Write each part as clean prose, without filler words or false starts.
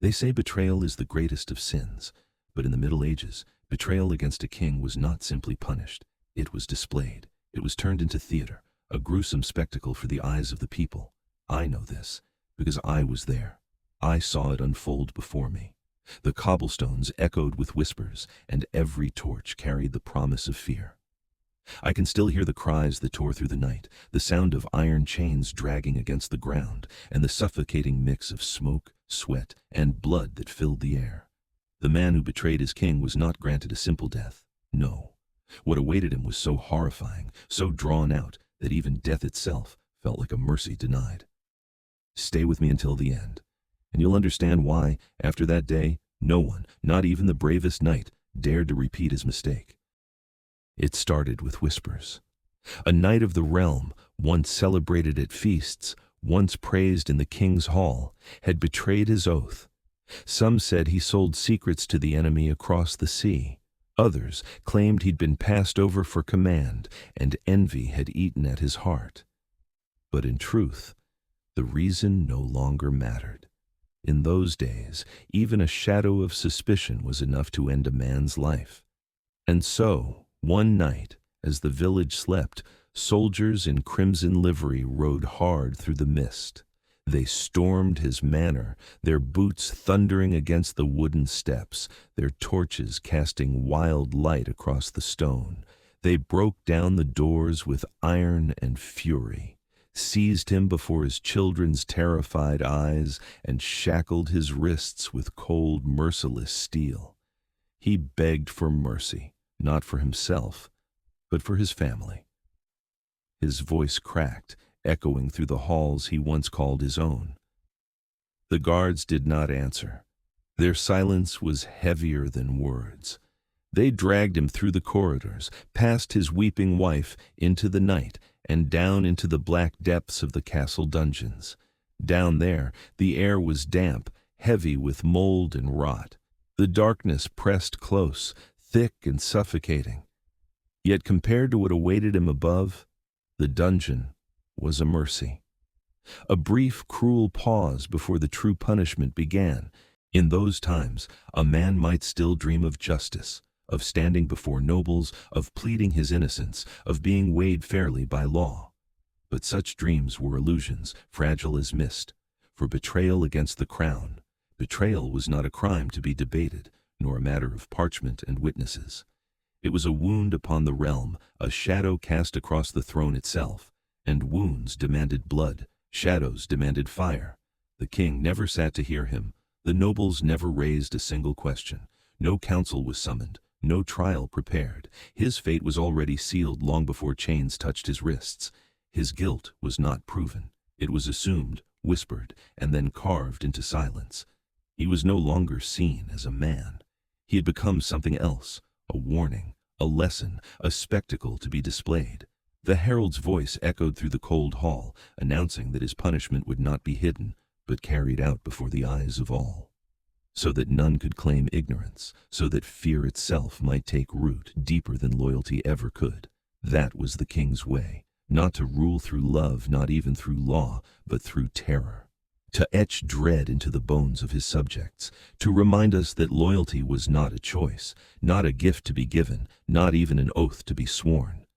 They say betrayal is the greatest of sins, but in the Middle Ages, betrayal against a king was not simply punished, it was displayed. It was turned into theater, a gruesome spectacle for the eyes of the people. I know this, because I was there. I saw it unfold before me. The cobblestones echoed with whispers, and every torch carried the promise of fear. I can still hear the cries that tore through the night, the sound of iron chains dragging against the ground, and the suffocating mix of smoke, sweat, and blood that filled the air. The man who betrayed his king was not granted a simple death. No. What awaited him was so horrifying, so drawn out, that even death itself felt like a mercy denied. Stay with me until the end, and you'll understand why, after that day, no one, not even the bravest knight, dared to repeat his mistake. It started with whispers. A knight of the realm, once celebrated at feasts, once praised in the king's hall, had betrayed his oath. Some said he sold secrets to the enemy across the sea. Others claimed he'd been passed over for command, and envy had eaten at his heart. But in truth, the reason no longer mattered. In those days, even a shadow of suspicion was enough to end a man's life. And so, one night, as the village slept, soldiers in crimson livery rode hard through the mist. They stormed his manor, their boots thundering against the wooden steps, their torches casting wild light across the stone. They broke down the doors with iron and fury, seized him before his children's terrified eyes, and shackled his wrists with cold, merciless steel. He begged for mercy, not for himself, but for his family. His voice cracked, echoing through the halls he once called his own. The guards did not answer. Their silence was heavier than words. They dragged him through the corridors, past his weeping wife, into the night, and down into the black depths of the castle dungeons. Down there, the air was damp, heavy with mold and rot. The darkness pressed close, thick and suffocating. Yet compared to what awaited him above, the dungeon was a mercy. A brief, cruel pause before the true punishment began. In those times, a man might still dream of justice, of standing before nobles, of pleading his innocence, of being weighed fairly by law. But such dreams were illusions, fragile as mist. For betrayal against the crown, betrayal was not a crime to be debated, nor a matter of parchment and witnesses. It was a wound upon the realm, a shadow cast across the throne itself. And wounds demanded blood, shadows demanded fire. The king never sat to hear him. The nobles never raised a single question. No council was summoned, no trial prepared. His fate was already sealed long before chains touched his wrists. His guilt was not proven. It was assumed, whispered, and then carved into silence. He was no longer seen as a man. He had become something else, a warning, a lesson, a spectacle to be displayed. The herald's voice echoed through the cold hall, announcing that his punishment would not be hidden, but carried out before the eyes of all. So that none could claim ignorance, so that fear itself might take root deeper than loyalty ever could. That was the king's way, not to rule through love, not even through law, but through terror. To etch dread into the bones of his subjects, to remind us that loyalty was not a choice, not a gift to be given, not even an oath to be sworn.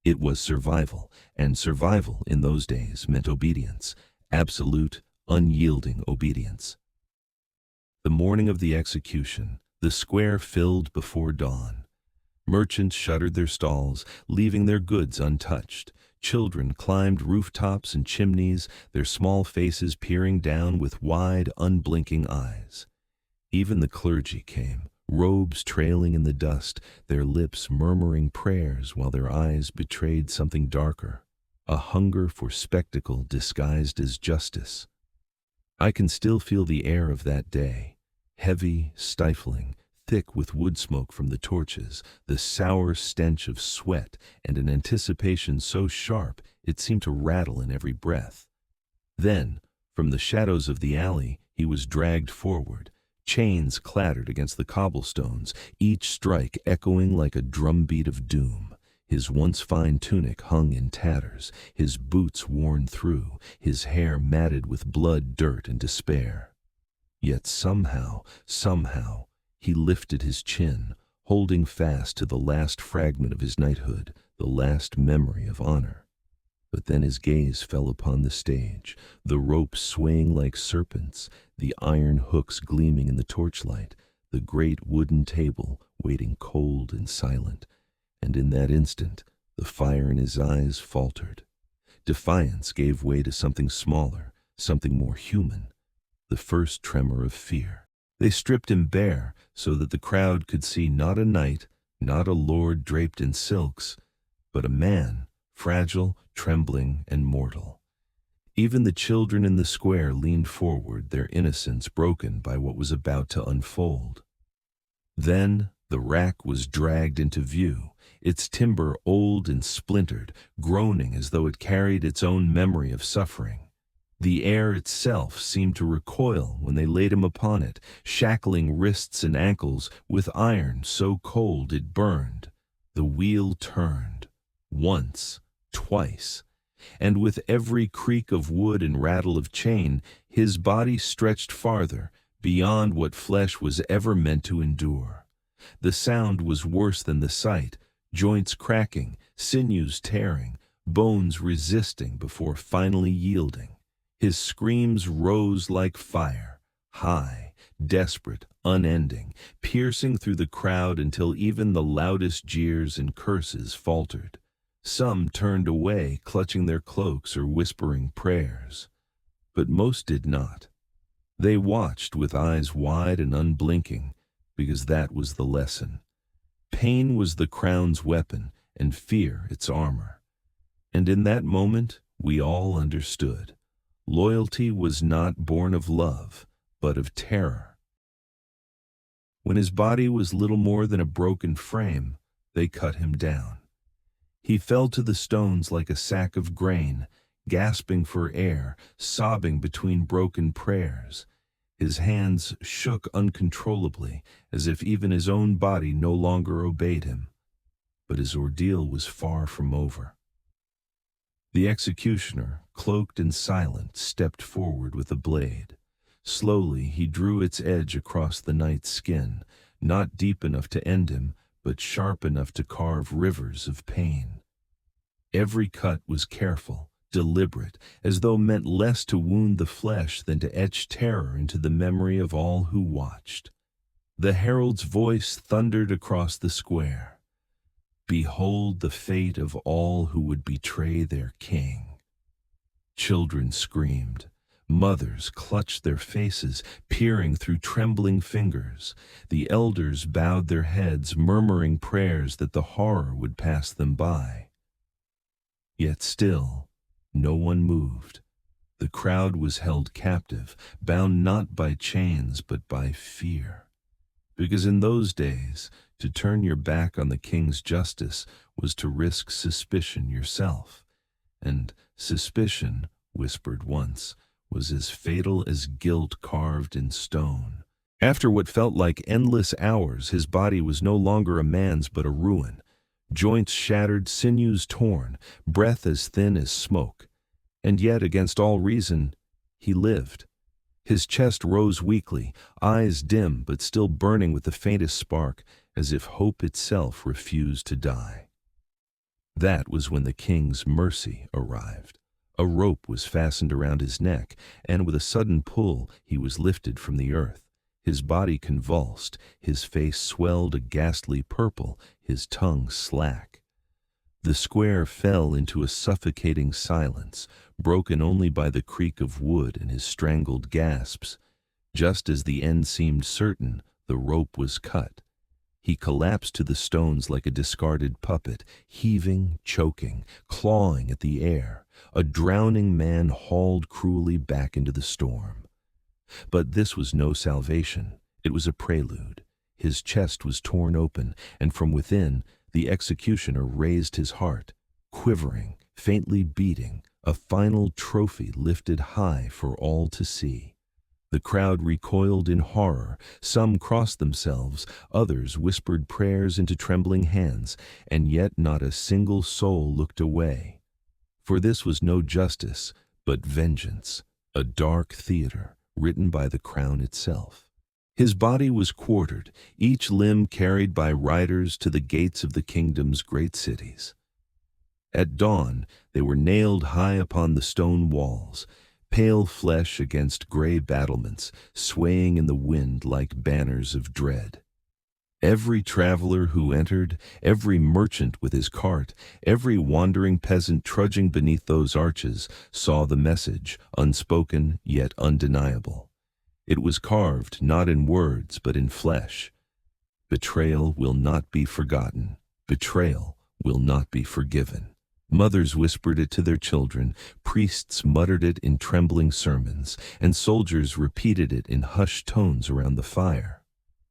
It was survival, and survival in those days meant obedience, absolute, unyielding obedience. The morning of the execution, the square filled before dawn. Merchants shuttered their stalls, leaving their goods untouched. Children climbed rooftops and chimneys, their small faces peering down with wide, unblinking eyes. Even the clergy came, robes trailing in the dust, their lips murmuring prayers while their eyes betrayed something darker, a hunger for spectacle disguised as justice. I can still feel the air of that day, heavy, stifling, thick with wood smoke from the torches, the sour stench of sweat, and an anticipation so sharp it seemed to rattle in every breath. Then, from the shadows of the alley, he was dragged forward. Chains clattered against the cobblestones, each strike echoing like a drumbeat of doom. His once fine tunic hung in tatters, his boots worn through, his hair matted with blood, dirt, and despair. Yet somehow, he lifted his chin, holding fast to the last fragment of his knighthood, the last memory of honor. But then his gaze fell upon the stage, the ropes swaying like serpents, the iron hooks gleaming in the torchlight, the great wooden table waiting cold and silent. And in that instant, the fire in his eyes faltered. Defiance gave way to something smaller, something more human, the first tremor of fear. They stripped him bare so that the crowd could see not a knight, not a lord draped in silks, but a man, fragile, trembling, and mortal. Even the children in the square leaned forward, their innocence broken by what was about to unfold. Then the rack was dragged into view, its timber old and splintered, groaning as though it carried its own memory of suffering. The air itself seemed to recoil when they laid him upon it, shackling wrists and ankles with iron so cold it burned. The wheel turned, once, twice, and with every creak of wood and rattle of chain, his body stretched farther, beyond what flesh was ever meant to endure. The sound was worse than the sight, joints cracking, sinews tearing, bones resisting before finally yielding. His screams rose like fire, high, desperate, unending, piercing through the crowd until even the loudest jeers and curses faltered. Some turned away, clutching their cloaks or whispering prayers. But most did not. They watched with eyes wide and unblinking, because that was the lesson. Pain was the crown's weapon, and fear its armor. And in that moment, we all understood. Loyalty was not born of love, but of terror. When his body was little more than a broken frame, they cut him down. He fell to the stones like a sack of grain, gasping for air, sobbing between broken prayers. His hands shook uncontrollably, as if even his own body no longer obeyed him. But his ordeal was far from over. The executioner, cloaked and silent, stepped forward with a blade. Slowly he drew its edge across the knight's skin, not deep enough to end him, but sharp enough to carve rivers of pain. Every cut was careful, deliberate, as though meant less to wound the flesh than to etch terror into the memory of all who watched. The herald's voice thundered across the square. Behold the fate of all who would betray their king. Children screamed. Mothers clutched their faces, peering through trembling fingers. The elders bowed their heads, murmuring prayers that the horror would pass them by. Yet still, no one moved. The crowd was held captive, bound not by chains but by fear. Because in those days, to turn your back on the king's justice was to risk suspicion yourself. And suspicion, whispered once, was as fatal as guilt carved in stone. After what felt like endless hours, his body was no longer a man's but a ruin. Joints shattered, sinews torn, breath as thin as smoke. And yet, against all reason, he lived. His chest rose weakly, eyes dim but still burning with the faintest spark, as if hope itself refused to die. That was when the king's mercy arrived. A rope was fastened around his neck, and with a sudden pull he was lifted from the earth. His body convulsed, his face swelled a ghastly purple, his tongue slack. The square fell into a suffocating silence, broken only by the creak of wood and his strangled gasps. Just as the end seemed certain, the rope was cut. He collapsed to the stones like a discarded puppet, heaving, choking, clawing at the air, a drowning man hauled cruelly back into the storm. But this was no salvation. It was a prelude. His chest was torn open, and from within, the executioner raised his heart, quivering, faintly beating, a final trophy lifted high for all to see. The crowd recoiled in horror. Some crossed themselves, others whispered prayers into trembling hands, and yet not a single soul looked away. For this was no justice, but vengeance, a dark theater, written by the crown itself. His body was quartered, each limb carried by riders to the gates of the kingdom's great cities. At dawn, they were nailed high upon the stone walls, pale flesh against gray battlements, swaying in the wind like banners of dread. Every traveler who entered, every merchant with his cart, every wandering peasant trudging beneath those arches saw the message, unspoken yet undeniable. It was carved not in words but in flesh. Betrayal will not be forgotten. Betrayal will not be forgiven. Mothers whispered it to their children, priests muttered it in trembling sermons, and soldiers repeated it in hushed tones around the fire.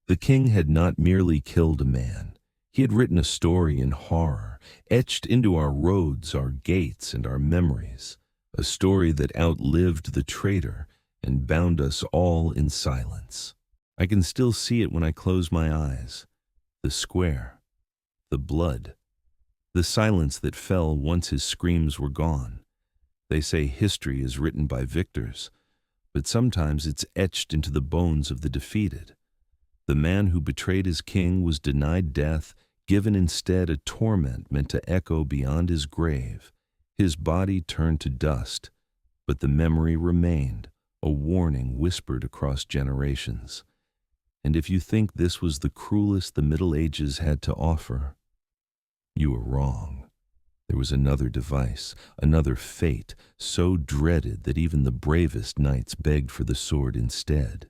The king had not merely killed a man. He had written a story in horror, etched into our roads, our gates, and our memories, a story that outlived the traitor and bound us all in silence. I can still see it when I close my eyes. The square, the blood, the silence that fell once his screams were gone. They say history is written by victors, but sometimes it's etched into the bones of the defeated. The man who betrayed his king was denied death, given instead a torment meant to echo beyond his grave. His body turned to dust, but the memory remained, a warning whispered across generations. And if you think this was the cruelest the Middle Ages had to offer, you are wrong. There was another device, another fate, so dreaded that even the bravest knights begged for the sword instead.